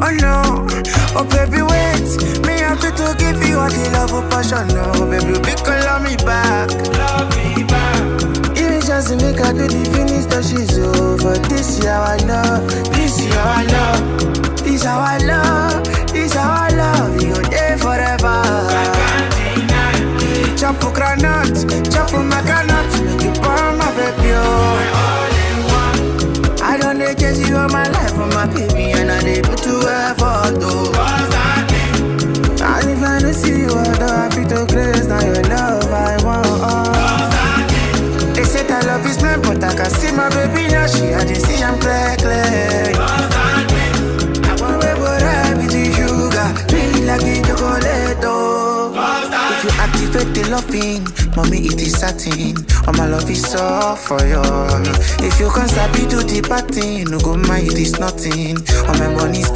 Oh no, oh baby wait. Me happy to give you all the love of passion. No, baby, big love me back. Love me back. Give me chance to make her do the finish that she's over. This is how I love. This is how I love. This is how I love. This is how I love. You there forever. I can't deny. Chop for granite, chop for my granite. Make you burn my baby. I don't need to chase you all my life for my baby, and I need put you effort though. And if I don't see you, I don't have to grace. Now your love I want. They say that love is blind, but I can see my baby now. She had to see I'm clear. I want to go right with the sugar, really like the chocolate though. If you activate the loving, mommy it is satin. All my love is all for you. If you can't sabi do the party, no go mind it is nothing. All my money's